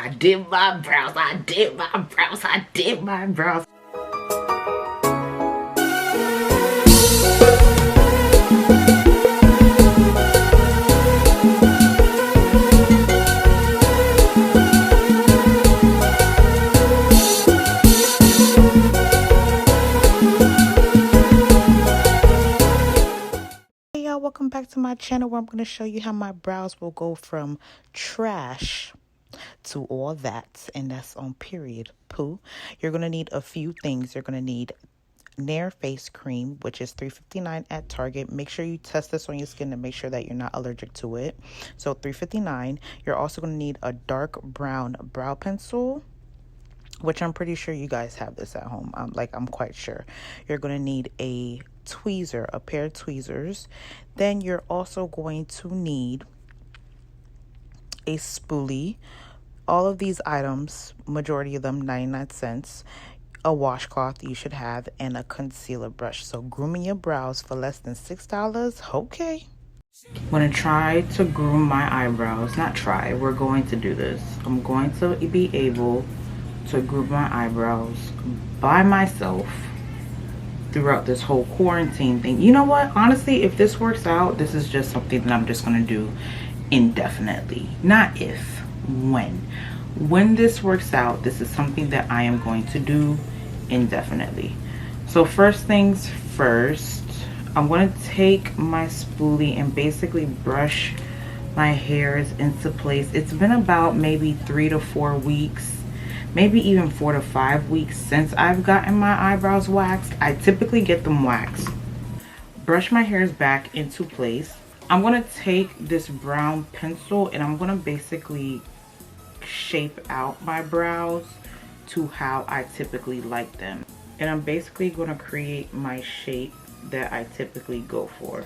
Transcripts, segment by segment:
I did my brows. I did my brows. I did my brows. Welcome back to my channel, where I'm going to show you how my brows will go from trash to all that, and that's on period poo. You're going to need a few things. You're going to need Nair face cream, which is $3.59 at Target. Make sure you test this on your skin to make sure that you're not allergic to it. So $3.59. You're also going to need a dark brown brow pencil, which I'm pretty sure you guys have this at home. I'm quite sure. You're going to need a tweezer, a pair of tweezers. Then you're also going to need a spoolie. All of these items, majority of them 99 cents, a washcloth you should have, and a concealer brush. So grooming your brows for less than $6, okay. I'm going to try to groom my eyebrows. Not try, we're going to do this. I'm going to be able to groom my eyebrows by myself throughout this whole quarantine thing. You know what, honestly, if this works out, this is just something that I'm just going to do indefinitely. Not if, when this works out, this is something that I am going to do indefinitely. So first things first, I'm going to take my spoolie and basically brush my hairs into place. It's been about maybe 3 to 4 weeks, maybe even 4 to 5 weeks since I've gotten my eyebrows waxed. I typically get them waxed. Brush my hairs back into place. I'm going to take this brown pencil and I'm going to basically shape out my brows to how I typically like them. And I'm basically going to create my shape that I typically go for.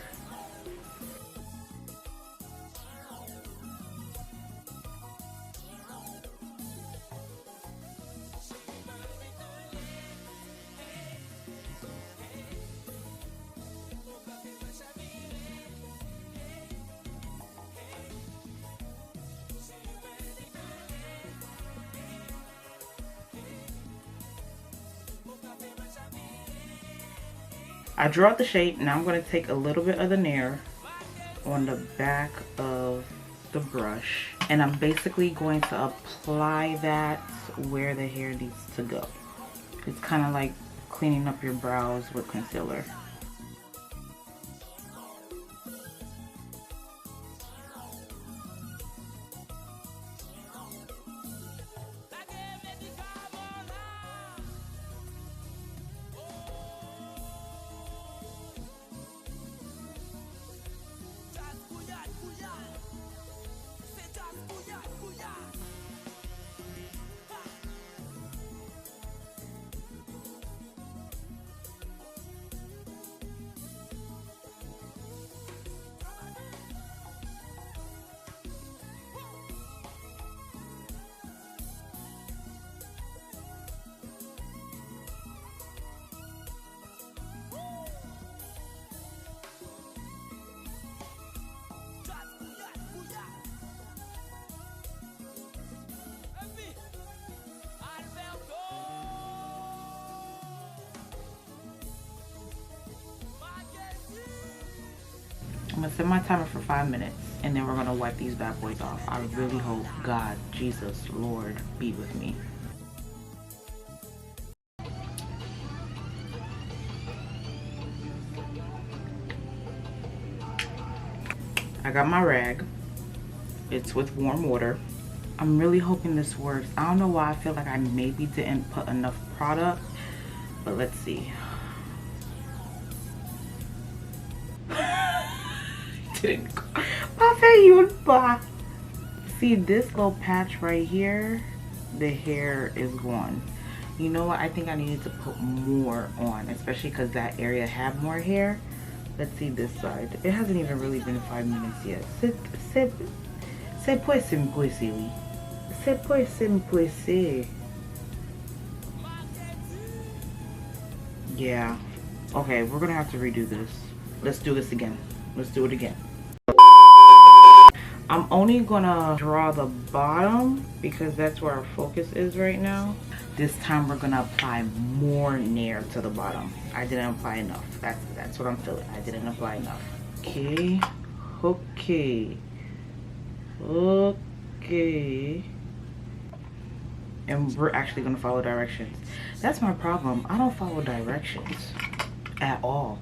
I drew out the shape. Now I'm going to take a little bit of the Nair on the back of the brush, and I'm basically going to apply that where the hair needs to go. It's kind of like cleaning up your brows with concealer. I'm gonna set my timer for 5 minutes, and then we're gonna wipe these bad boys off. I really hope God, Jesus, Lord, be with me. I got my rag. It's with warm water. I'm really hoping this works. I don't know why I feel like I maybe didn't put enough product, but let's see. Didn't go. See this little patch right here, the hair is gone. You know what, I think I needed to put more on, especially because that area had more hair. Let's see this side. It hasn't even really been 5 minutes yet. C'est pas simple. C'est pas simple. Yeah. Okay, we're gonna have to redo this. Let's do this again. Let's do it again. I'm only gonna draw the bottom because that's where our focus is right now. This time we're gonna apply more nair to the bottom. I didn't apply enough. That's what I'm feeling. I didn't apply enough. Okay. Okay. Okay. And we're actually gonna follow directions. That's my problem. I don't follow directions at all.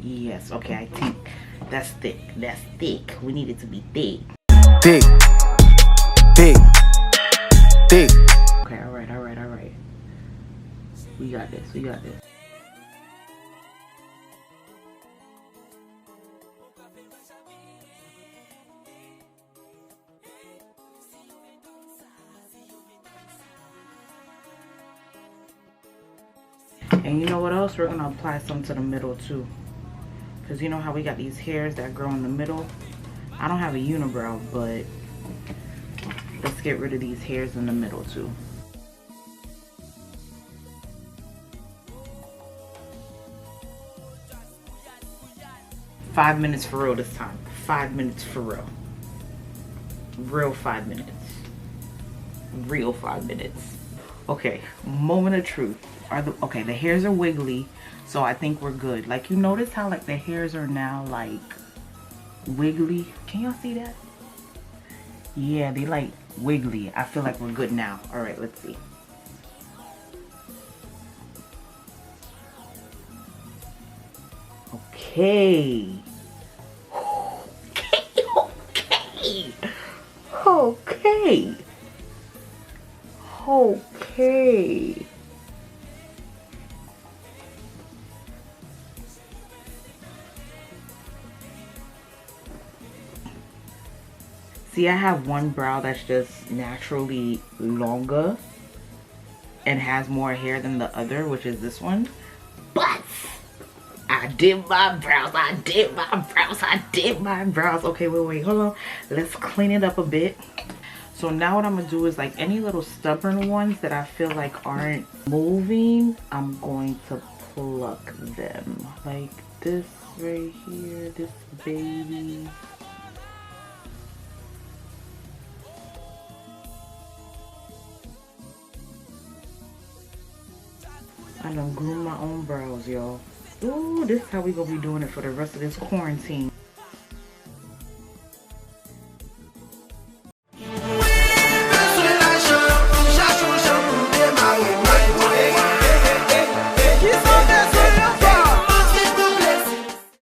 Yes, okay, I think that's thick. That's thick. We need it to be thick. Thick. Thick. Thick. Okay, alright. We got this. And you know what else? We're gonna apply some to the middle too. Because you know how we got these hairs that grow in the middle? I don't have a unibrow, but let's get rid of these hairs in the middle too. "5 minutes for real this time. 5 minutes for real. Real 5 minutes. Real 5 minutes. Okay, moment of truth. Okay, the hairs are wiggly, so I think we're good. Like, you notice how like the hairs are now like wiggly? Can y'all see that? Yeah, they like wiggly. I feel like we're good now. All right, let's see. Okay. Okay. Okay. See, I have one brow that's just naturally longer and has more hair than the other, which is this one. But I did my brows. Okay, wait, hold on. Let's clean it up a bit. So now what I'm gonna do is like any little stubborn ones that I feel like aren't moving, I'm going to pluck them. Like this right here, this baby. I done grew my own brows, y'all. Ooh, this is how we gonna be doing it for the rest of this quarantine.